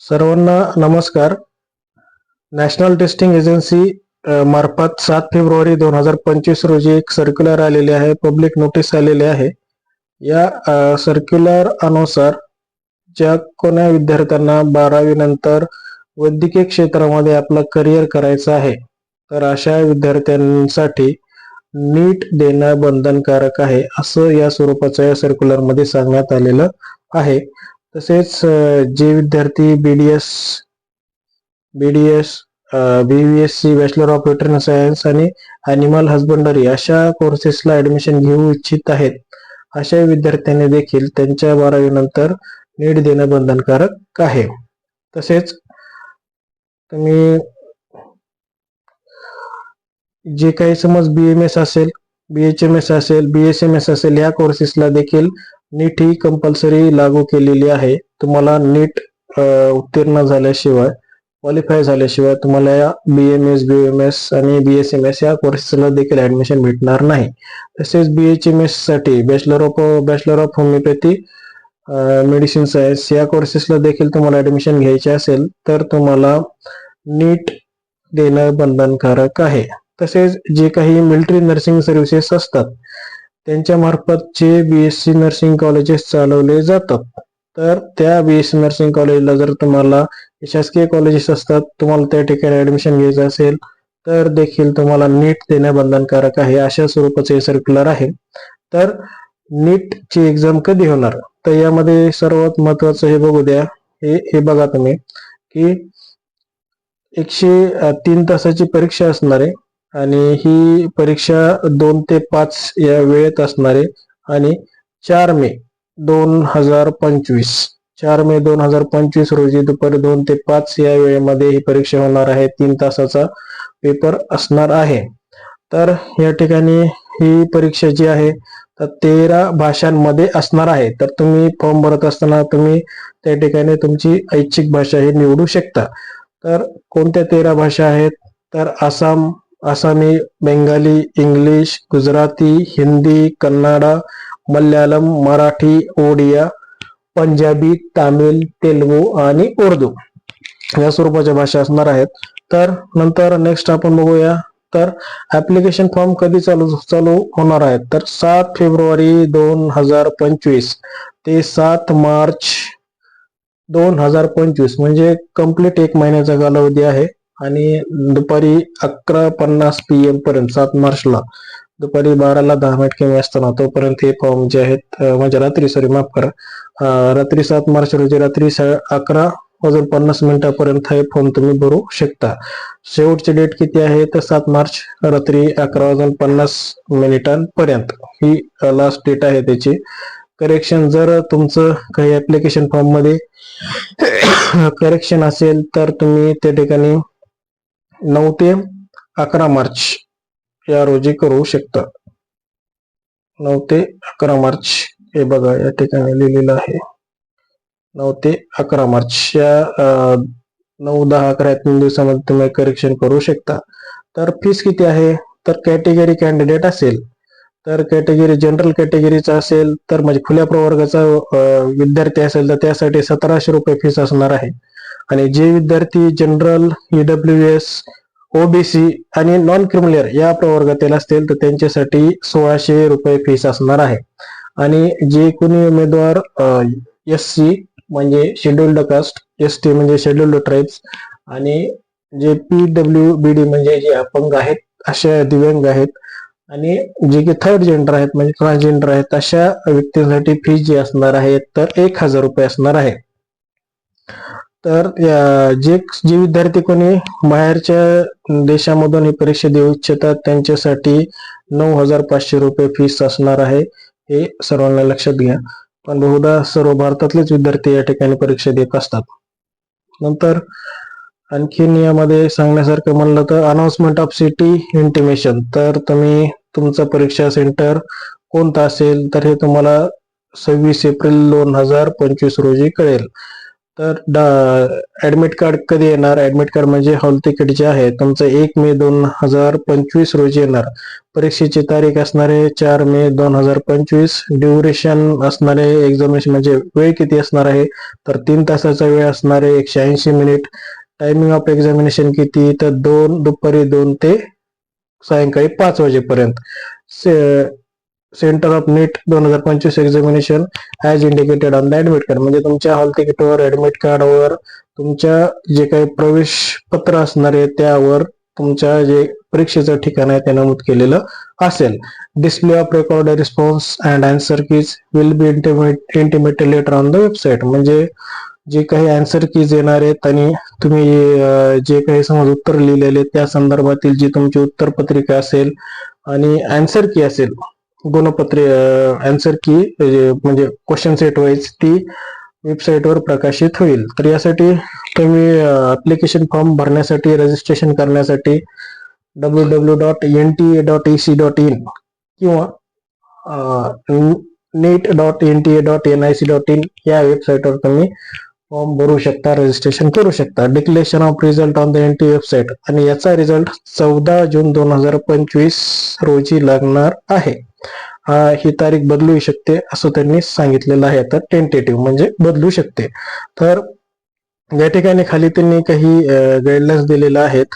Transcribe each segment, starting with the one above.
सर्वांना नमस्कार. National testing agency मार्फत 7 फेब्रुवारी 2025 रोजी एक सर्क्युलर आलेले आहे, पब्लिक नोटीस आलेले आहे. या सर्क्युलर अनुसार ज्या कोण्या विद्यार्थ्यांना 12वी नंतर वैद्यकीय क्षेत्रामध्ये आपलं करिअर करायचं आहे, तर अशा विद्यार्थ्यांसाठी नीट देणं बंधनकारक आहे, असं या स्वरूपाच्या या सर्क्युलर मध्ये सांगण्यात आलेलं आहे. तसेच जे विद्यार्थी BDS, BVSC bachelor of veterinary science आणि ॲनिमल हजबंडरी अशा कोर्सेसला ऍडमिशन घेऊ इच्छित आहेत, अशा विद्यार्थ्यांनी देखील त्यांच्या 12वी नंतर नीट देणं बंधनकारक आहे. तसेच तुम्ही जे काही समज BMS असेल, BHMS असेल, BSMS असेल, या कोर्सेसला देखील नीट ही कंपल्सरी लागू केलेली आहे. तुम्हाला नीट उत्तीर्ण झाल्याशिवाय, क्वालिफाय झाल्याशिवाय तुम्हाला या BMS, BMS आणि BSMS या कोर्सेसला देखील ऍडमिशन भेटणार नाही. तसेच BHMS साठी bachelor of homeopathy medicine science या कोर्सेसला देखील तुम्हाला ऍडमिशन घ्यायचे असेल तर तुम्हाला नीट देणं बंधनकारक आहे. तसेच जे काही मिलिटरी नर्सिंग सर्व्हिसेस असतात त्यांच्या मार्फत जे BSc नर्सिंग कॉलेजेस चालवले जातात, तर त्या BSc नर्सिंग कॉलेजला जर तुम्हाला शासकीय कॉलेजेस असतात, तुम्हाला त्या ठिकाणी ऍडमिशन घ्यायचं असेल तर देखील तुम्हाला नीट देणं बंधनकारक आहे, अशा स्वरूपाचे सर्क्युलर आहे. तर नीटची एक्झाम कधी होणार, तर यामध्ये सर्वात महत्वाचं हे बघू द्या. हे बघा तुम्ही की 103 तासाची परीक्षा असणार आहे आणि ही परीक्षा 2 ते 5 या वेळेत असणार आहे आणि 4 मे 2025 रोजी दुपारी 2 ते 5 या वेळेमध्ये ही परीक्षा होणार आहे. 3 तासाचा पेपर असणार आहे. तर या ठिकाणी ही परीक्षा जी आहे तर 13 भाषांमध्ये असणार आहे. तर तुम्ही फॉर्म भरत असताना तुम्ही त्या ठिकाणी तुमची ऐच्छिक भाषा ही निवडू शकता. तर कोणत्या 13 भाषा आहेत, तर आसामी, बेंगाली, इंग्लिश, गुजराती, हिंदी, कन्नडा, मल्याळम, मराठी, ओडिया, पंजाबी, तामिळ, तेलुगू आणि उर्दू या स्वरूपाच्या भाषा असणार आहेत. तर नंतर नेक्स्ट आपण बघूया, तर ऍप्लिकेशन फॉर्म कधी चालू होणार आहेत, तर 7 फेब्रुवारी 2025 ते 7 मार्च 2025 म्हणजे कंप्लीट 1 महिन्याचा कालावधी आहे. आणि दुपारी 11:50 PM पर्यंत 7 मार्चला दुपारी 12:10 कमी असताना तोपर्यंत हे फॉर्म जे आहेत, म्हणजे रात्री 7 मार्च रोजी रात्री 11:50 फॉर्म तुम्ही भरू शकता. शेवटची डेट किती आहे, तर 7 मार्च रात्री 11:50 ही लास्ट डेट आहे त्याची. करेक्शन जर तुमचं काही ऍप्लिकेशन फॉर्म मध्ये करेक्शन असेल तर तुम्ही त्या ठिकाणी 9 ते 11 मार्च या रोजी करू शकता. 9 ते 11 मार्च हे बघा या ठिकाणी लिहिलेलं आहे. 9 ते 11 मार्च या 9, 10, 11 3 दिवसामध्ये तुम्ही करेक्शन करू शकता. तर फीस किती आहे, तर कॅटेगरी कॅन्डिडेट असेल तर कॅटेगरी जनरल कॅटेगरीचा असेल तर म्हणजे खुल्या प्रवर्गाचा विद्यार्थी असेल तर त्यासाठी 1700 रुपये फीस असणार आहे. आणि जे विद्यार्थी जनरल, EWS, OBC आणि नॉन क्रिमिनल या प्रवर्गातील असतील तर त्यांच्यासाठी 1600 रुपये फीस असणार आहे. आणि जे कोणी उमेदवार SC म्हणजे शेड्युल्ड कास्ट, ST म्हणजे शेड्युल्ड ट्राईब्स आणि जे PWBD म्हणजे जे अपंग आहेत, अशा दिव्यांग आहेत आणि जे की थर्ड जेंडर आहेत म्हणजे ट्रान्सजेंडर आहेत, अशा व्यक्तींसाठी फी जी असणार आहे तर 1000 रुपये असणार आहे. तर जे विद्यार्थी कोणी बाहेरच्या देशामधून ही परीक्षा देऊ इच्छितात त्यांच्यासाठी 9500 रुपये फीस असणार आहे. हे सर्वांना लक्षात घ्या. पण बहुधा सर्व भारतातलेच विद्यार्थी या ठिकाणी परीक्षा देत असतात. नंतर आणखीन यामध्ये सांगण्यासारखं म्हणलं तर अनाउन्समेंट ऑफ सिटी इंटिमेशन, तर तुम्ही तुमचं परीक्षा सेंटर कोणतं असेल तर हे तुम्हाला 26 एप्रिल 2025 रोजी कळेल. तर ऍडमिट कार्ड कधी येणार? ऍडमिट कार्ड म्हणजे हॉल तिकीट जे आहे तुमचं 1 मे 2025 रोजी येणार. परीक्षेची तारीख असणार आहे 4 मे 2025. ड्युरेशन असणार आहे एक्झामिनेशन म्हणजे वेळ किती असणार आहे? तर 3 तासाचा वेळ असणार आहे, 180 मिनिट. टायमिंग ऑफ एक्झामिनेशन किती? तर दुपारी 2 ते सायंकाळी 5 वाजेपर्यंत. Centre of NEET 2025 examination as indicated on the admit card. म्हणजे तुमच्या हॉल तिकीटवर, ऍडमिट कार्डवर, तुमच्या जे काही प्रवेश पत्र असणार आहे त्यावर तुमच्या जे परीक्षेचं ठिकाण आहे ते नमूद केलेलं असेल. Display of record response and answer keys will be intimated later on the website. म्हणजे जे काही आन्सर कीज येणार आहेत आणि तुम्ही जे काही समज उत्तर लिहिलेले त्या संदर्भातील जी तुमची उत्तरपत्रिका असेल आणि आन्सर की असेल, गुणपत्रे आन्सर की म्हणजे क्वेश्चन सेट वाईज ती वेबसाईटवर प्रकाशित होईल. तर यासाठी तुम्ही ऍप्लिकेशन फॉर्म भरण्यासाठी, रजिस्ट्रेशन करण्यासाठी www.nta.ac.in किंवा neat.nta.nic.in या वेबसाईटवर तुम्ही फॉर्म भरू शकता, रजिस्ट्रेशन करू शकता. Declaration of result on the NT website आणि याचा रिझल्ट 14 जून 2025 रोजी लागणार आहे. ही तारीख बदलू शकते असं त्यांनी सांगितलेलं आहे. तर टेंटेटिव्ह म्हणजे बदलू शकते. तर या ठिकाणी खाली त्यांनी काही गाईडलाईन्स दिलेल्या आहेत.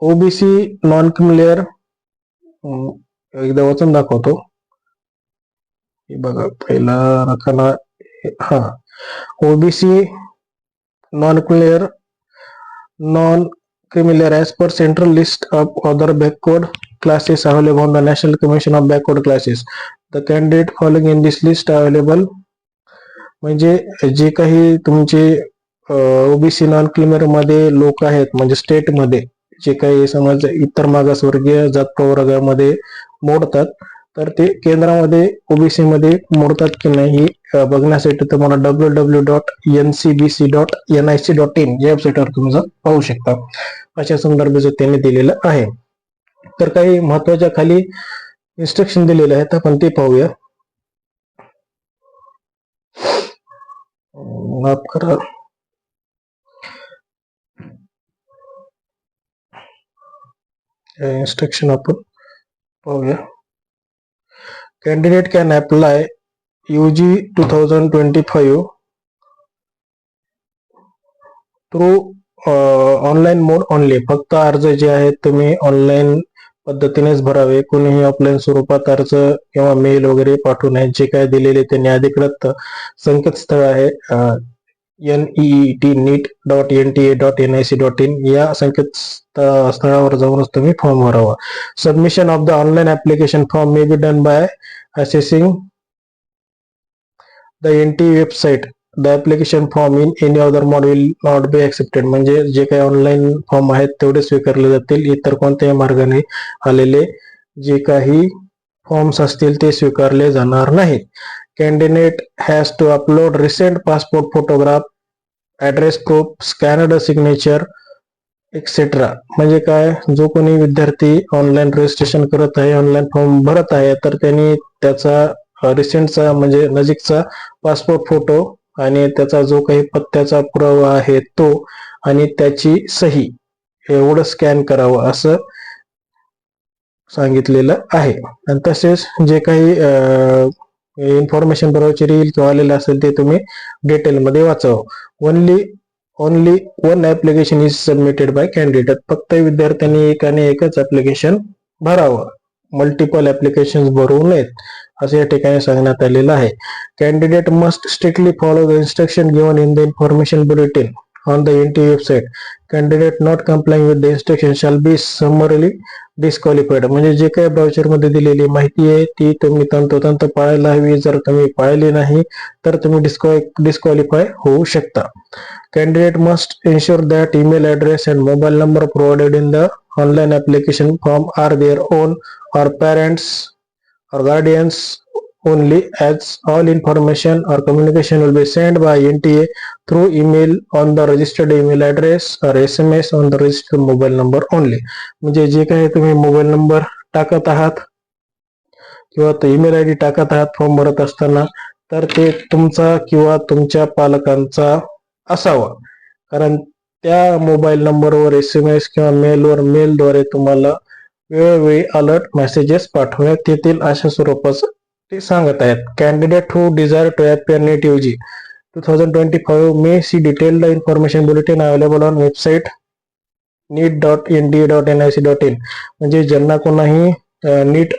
ओबीसी नॉन क्रिमिलेअर एकदा वाचून दाखवतो. हे बघा पहिला रकाना. हा, OBC non criminal as per central list of other backward classes available on the National Commission of Backward Classes. The candidate following in this list are available. म्हणजे जे काही तुमचे ओबीसी नॉन क्रिमिनल मध्ये लोक आहेत, म्हणजे स्टेट मध्ये जे काही समज इतर मागासवर्गीय जात प्रवर्गामध्ये मोडतात, तर ते केंद्रामध्ये ओबीसी मध्ये मोडतात की नाही बघण्यासाठी तुम्हाला www.ncbc.nic.in या वेबसाईटवर तुम्ही पाहू शकता. अशा संदर्भाचं त्यांनी दिलेलं आहे. तर काही महत्वाच्या खाली इन्स्ट्रक्शन दिलेले आहेत, आपण ते पाहूया. माफ करा, इन्स्ट्रक्शन आपण पाहूया. Candidate can apply UG 2025 through online mode only. फक्त अर्ज जे आहेत तुम्ही ऑनलाईन पद्धतीनेच भरावे. कोणीही ऑफलाईन स्वरूपात अर्ज किंवा मेल वगैरे पाठवू नये. जे काय दिलेले त्यांनी अधिकृत संकेतस्थळ आहे neet.nta.nic.in या संकेतस्थळावर जाऊनच तुम्ही फॉर्म भरावा. Submission of the online application form may be done by accessing the NTA website. The application form in any other mode will not be accepted. म्हणजे जे काही ऑनलाईन फॉर्म आहेत तेवढे स्वीकारले जातील, इतर कोणत्याही मार्गाने आलेले जे काही फॉर्म्स असतील ते स्वीकारले जाणार नाहीत. Candidate has to upload recent passport photograph, address proof, scanned signature etcetera. म्हणजे काय, जो कोणी विद्यार्थी ऑनलाईन रजिस्ट्रेशन करत आहे, ऑनलाईन फॉर्म भरत आहे, तर त्यांनी त्याचा रिसेंटचा म्हणजे नजीकचा पासपोर्ट फोटो आणि त्याचा जो काही पत्त्याचा पुरावा आहे तो आणि त्याची सही एवढं स्कॅन करावं असं सांगितलेलं आहे. आणि तसेच जे काही इन्फॉर्मेशन बरोबरची रील किंवा आलेलं असेल ते तुम्ही डिटेलमध्ये वाचावं. Only one application is submitted by candidate. फक्त विद्यार्थ्यांनी एकच ऍप्लिकेशन भरावं, मल्टिपल ऍप्लिकेशन भरवू नयेत असं या ठिकाणी सांगण्यात आलेलं आहे. Candidate must strictly follow the instruction given in the information bulletin on the NTA website. Candidate not complying with the instruction shall be summarily disqualified. म्हणजे जे काही ब्राउचर मध्ये दिलेली माहिती आहे ती तुम्ही तंतोतंत पाळायला हवी. जर तुम्ही पाळली नाही तर तुम्ही डिस्क्वालिफाय होऊ शकता. Candidate must ensure that email address and mobile number provided in the online application form are their own or parents or guardians only, as all information or communication will be sent by NTA through email on the registered email address or SMS on the registered mobile number only. म्हणजे जे काही तुम्ही mobile number टाकत आहात किंवा तो email ID टाकत आहात फॉर्म भरत असताना, तर ते तुमचा किंवा तुमच्या पालकांचा असावा, कारण त्या मोबाईल नंबरवर SMS किंवा मेलद्वारे तुम्हाला वेळोवेळी अलर्ट मेसेजेस पाठवण्यात येतील अशा स्वरूपाचं ते सांगत आहेत. Candidate who desire to appear NEET UG 2025 may see detailed information bulletin available on website neet.nd.nic.in. म्हणजे ज्यांना कोणाही नीट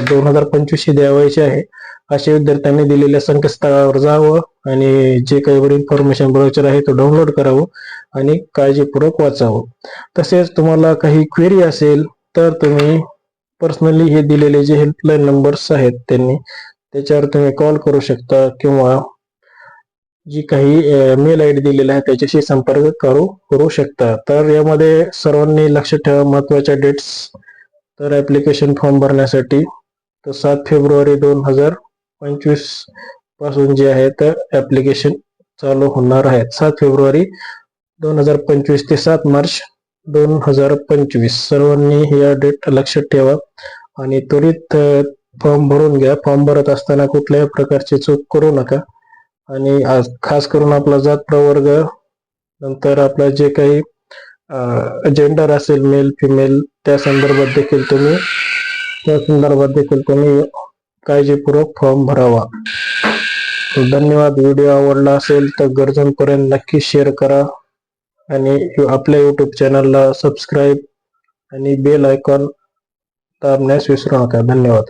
2025 द्यावायचे आहे अशा विद्यार्थ्यांनी दिलेल्या संकेतस्थळावर जावं आणि जे काही वर इन्फॉर्मेशन ब्राउचर आहे तो डाउनलोड करावं आणि काळजीपूर्वक वाचावं. तसेच तुम्हाला काही क्वेरी असेल तर तुम्ही पर्सनली हे दिलेले जे हेल्पलाईन नंबर्स आहेत त्याच्यावर तुम्ही कॉल करू शकता किंवा जी काही मेल ID दिलेला आहे त्याच्याशी संपर्क करू शकता. तर यामध्ये सर्वांनी लक्षात ठेवा महत्वाच्या डेट्स. तर ऍप्लिकेशन फॉर्म भरण्यासाठी तर 7 फेब्रुवारी 2025 पासून जे आहे तर ऍप्लिकेशन चालू होणार आहे. 7 फेब्रुवारी 2025 ते 7 मार्च 2025 सर्वांनी या डेट लक्षात ठेवा आणि त्वरित फॉर्म भरून घ्या. फॉर्म भरत असताना कुठल्याही प्रकारची चूक करू नका आणि खास करून आपला जात प्रवर्ग नंतर आपला जे काही जेंडर असेल मेल फिमेल त्या संदर्भात देखील तुम्ही काळजीपूर्वक फॉर्म भरावा. धन्यवाद. व्हिडिओ आवडला असेल तर गरजूंपर्यंत नक्की शेअर करा आणि आपल्या YouTube चॅनलला सबस्क्राईब आणि बेल आयकॉन दाबण्यास विसरू नका. धन्यवाद.